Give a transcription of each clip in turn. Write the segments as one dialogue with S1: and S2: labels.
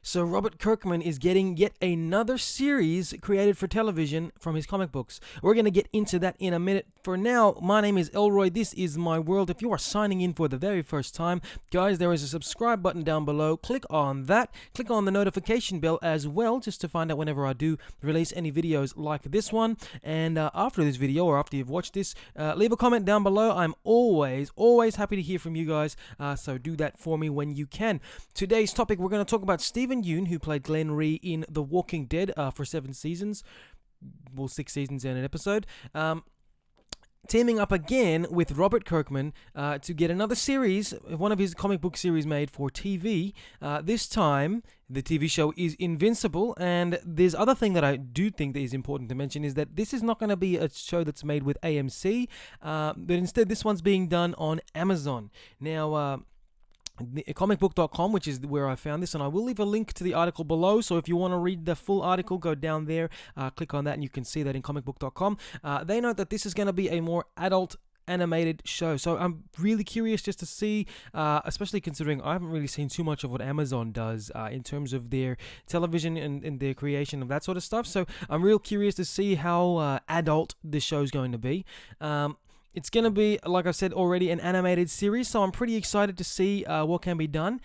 S1: So Robert Kirkman is getting yet another series created for television from his comic books. We're going to get into that in a minute. For now, my name is Elroy. This is my world. If you are signing in for the very first time, guys, there is a subscribe button down below. Click on that. Click on the notification bell as well, just to find out whenever I do release any videos like this one. And after this video, or after you've watched this, leave a comment down below. I'm always happy to hear from you guys. So do that for me when you can. Today's topic, we're going to talk about Stephen Yeun, who played Glenn Rhee in The Walking Dead for 7 seasons. Well, 6 seasons and an episode. Teaming up again with Robert Kirkman to get another series, one of his comic book series made for TV. This time, the TV show is Invincible, and there's other thing that I do think that is important to mention is that this is not going to be a show that's made with AMC, but instead this one's being done on Amazon. Now, comicbook.com, which is where I found this, and I will leave a link to the article below, so if you want to read the full article, go down there, click on that, and you can see that in comicbook.com. They note that this is going to be a more adult animated show, so I'm really curious just to see, especially considering I haven't really seen too much of what Amazon does in terms of their television and their creation of that sort of stuff, so I'm real curious to see how adult this show is going to be. It's going to be, like I said already, an animated series, so I'm pretty excited to see what can be done.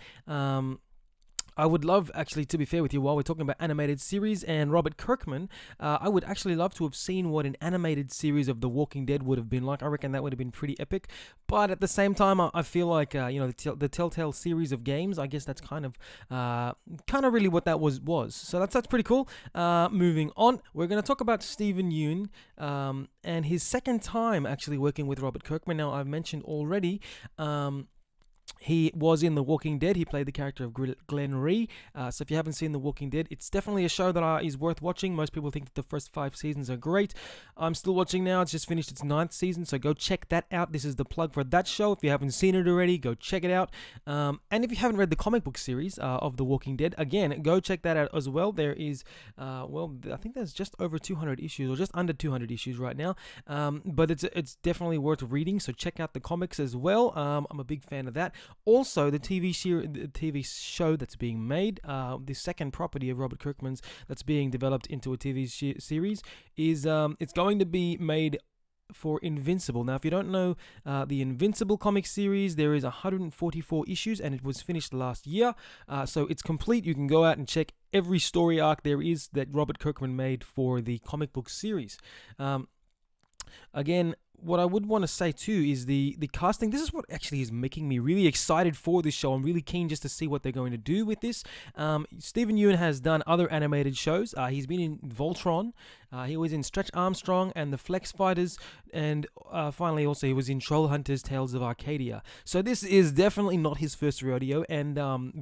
S1: I would love, actually, to be fair with you, while we're talking about animated series and Robert Kirkman, I would actually love to have seen what an animated series of The Walking Dead would have been like. I reckon that would have been pretty epic. But at the same time, I feel like, the Telltale series of games, I guess that's kind of really what that was. So that's pretty cool. Moving on, we're going to talk about Stephen Yeun and his second time actually working with Robert Kirkman. Now, I've mentioned already, he was in The Walking Dead. He played the character of Glenn Rhee. So if you haven't seen The Walking Dead, it's definitely a show that is worth watching. Most people think that the first 5 seasons are great. I'm still watching now. It's just finished its 9th season, so go check that out. This is the plug for that show. If you haven't seen it already, go check it out. And if you haven't read the comic book series of The Walking Dead, again, go check that out as well. There is, I think there's just over 200 issues, or just under 200 issues right now. But it's definitely worth reading, so check out the comics as well. I'm a big fan of that. Also, the TV show that's being made, the second property of Robert Kirkman's that's being developed into a TV series, is it's going to be made for Invincible. Now, if you don't know the Invincible comic series, there is 144 issues, and it was finished last year. So it's complete. You can go out and check every story arc there is that Robert Kirkman made for the comic book series. Again, what I would want to say too is the casting. This is what actually is making me really excited for this show. I'm really keen just to see what they're going to do with this. Stephen Yeun has done other animated shows. He's been in Voltron. He was in Stretch Armstrong and the Flex Fighters, and finally also he was in Troll Hunters Tales of Arcadia. So this is definitely not his first rodeo, and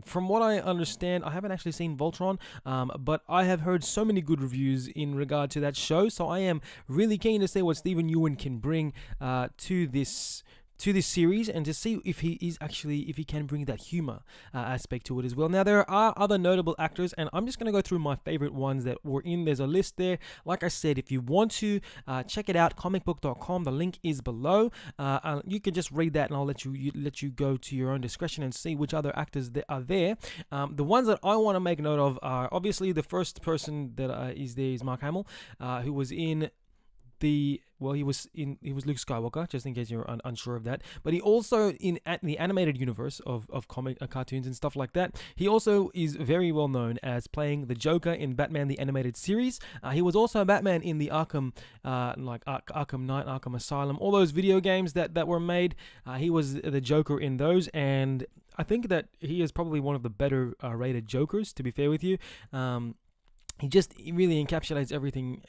S1: from what I understand, I haven't actually seen Voltron, but I have heard so many good reviews in regard to that show, so I am really keen to see what Stephen Yeun can bring to this series, and to see if he can bring that humor aspect to it as well. Now, there are other notable actors, and I'm just going to go through my favorite ones that were in. There's a list there. Like I said, if you want to check it out, comicbook.com, the link is below. You can just read that, and I'll let you go to your own discretion and see which other actors that are there. The ones that I want to make note of are obviously the first person that is there is Mark Hamill, who was in he was Luke Skywalker, just in case you're unsure of that. But he also at the animated universe of comic cartoons and stuff like that. He also is very well known as playing the Joker in Batman the Animated Series. He was also Batman in the Arkham Knight, Arkham Asylum, all those video games that were made. He was the Joker in those, and I think that he is probably one of the better rated Jokers, to be fair with you. He really encapsulates everything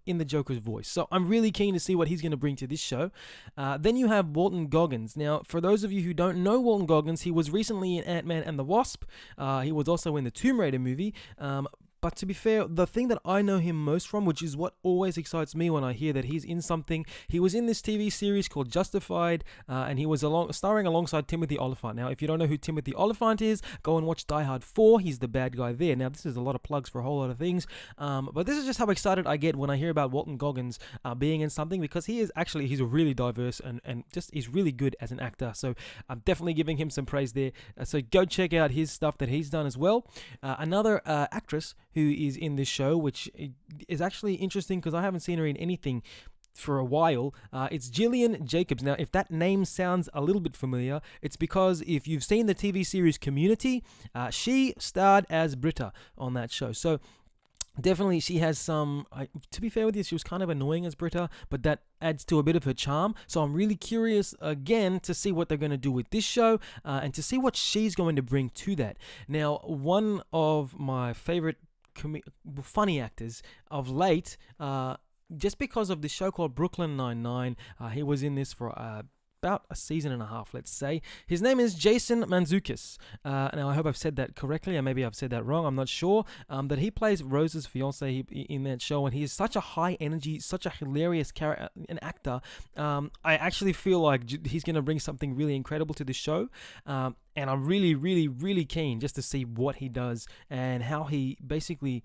S1: in the Joker's voice. So I'm really keen to see what he's going to bring to this show. Then you have Walton Goggins. Now, for those of you who don't know Walton Goggins, he was recently in Ant-Man and the Wasp. He was also in the Tomb Raider movie. But to be fair, the thing that I know him most from, which is what always excites me when I hear that he's in something, he was in this TV series called Justified, and he was starring alongside Timothy Olyphant. Now, if you don't know who Timothy Olyphant is, go and watch Die Hard 4. He's the bad guy there. Now, this is a lot of plugs for a whole lot of things, but this is just how excited I get when I hear about Walton Goggins being in something, because he's a really diverse and just he's really good as an actor. So I'm definitely giving him some praise there. So go check out his stuff that he's done as well. Another actress who is in this show, which is actually interesting because I haven't seen her in anything for a while. It's Gillian Jacobs. Now, if that name sounds a little bit familiar, it's because if you've seen the TV series Community, she starred as Britta on that show. So definitely she has some, to be fair with you, she was kind of annoying as Britta, but that adds to a bit of her charm. So I'm really curious again to see what they're going to do with this show, and to see what she's going to bring to that. Now, one of my favorite funny actors of late, just because of the show called Brooklyn Nine-Nine, he was in this for about a season and a half, let's say. His name is Jason Mantzoukas. Now, I hope I've said that correctly, or maybe I've said that wrong, I'm not sure. That he plays Rose's fiance in that show, and he is such a high energy, such a hilarious character, an actor. I actually feel like he's going to bring something really incredible to the show. And I'm really, really, really keen just to see what he does and how he basically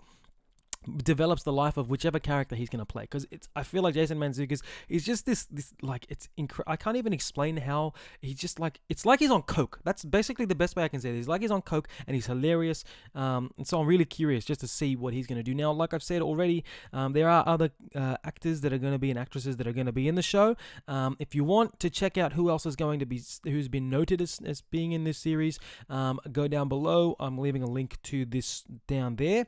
S1: develops the life of whichever character he's going to play, because I feel like Jason Mantzoukas is just this like, it's I can't even explain how he's just like, it's like he's on coke. That's basically the best way I can say it. He's like he's on coke and he's hilarious, and so I'm really curious just to see what he's going to do. Now, like I've said already, there are other actors that are going to be and actresses that are going to be in the show. If you want to check out who else is going to be, who's been noted as being in this series, go down below. I'm leaving a link to this down there.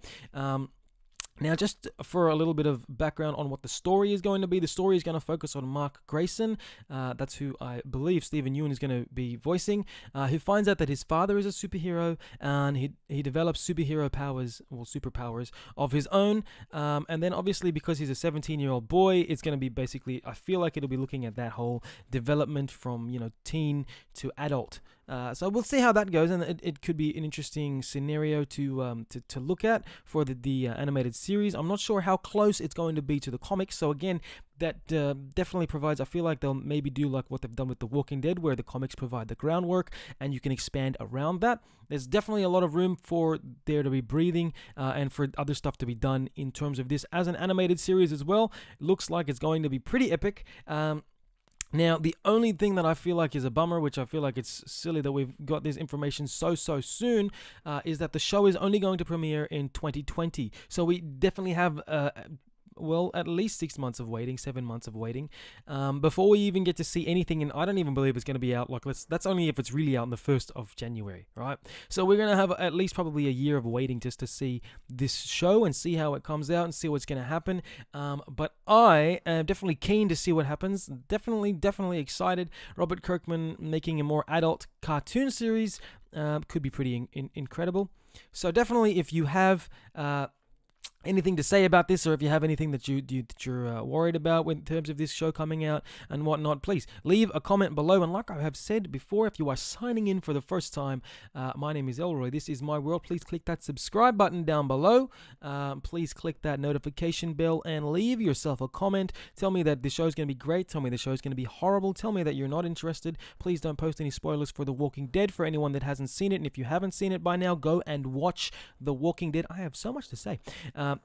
S1: Now, just for a little bit of background on what the story is going to be, the story is going to focus on Mark Grayson. That's who I believe Stephen Yeun is going to be voicing, who finds out that his father is a superhero, and he develops superhero powers, or superpowers of his own. And then obviously, because he's a 17-year-old boy, it's going to be basically, I feel like it'll be looking at that whole development from, teen to adult. So we'll see how that goes, and it could be an interesting scenario to look at for the animated series. I'm not sure how close it's going to be to the comics, so again, that definitely provides, I feel like they'll maybe do like what they've done with The Walking Dead, where the comics provide the groundwork and you can expand around that. There's definitely a lot of room for there to be breathing, and for other stuff to be done in terms of this as an animated series as well. It looks like it's going to be pretty epic. Now, the only thing that I feel like is a bummer, which I feel like it's silly that we've got this information so soon, is that the show is only going to premiere in 2020. So we definitely have at least 6 months of waiting, 7 months of waiting, before we even get to see anything. And I don't even believe it's going to be out. That's only if it's really out on the 1st of January, right? So we're going to have at least probably a year of waiting just to see this show and see how it comes out and see what's going to happen. But I am definitely keen to see what happens. Definitely excited. Robert Kirkman making a more adult cartoon series could be pretty incredible. So definitely, if you have anything to say about this, or if you have anything that you're worried about in terms of this show coming out and whatnot, please leave a comment below. And like I have said before, if you are signing in for the first time, my name is Elroy. This is my world. Please click that subscribe button down below. Please click that notification bell and leave yourself a comment. Tell me that the show is going to be great. Tell me the show is going to be horrible. Tell me that you're not interested. Please don't post any spoilers for The Walking Dead for anyone that hasn't seen it. And if you haven't seen it by now, go and watch The Walking Dead. I have so much to say.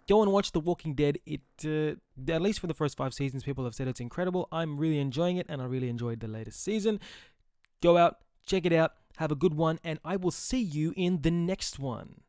S1: Go and watch The Walking Dead. It at least for the first 5 seasons, people have said it's incredible. I'm really enjoying it, and I really enjoyed the latest season. Go out, check it out, have a good one, and I will see you in the next one.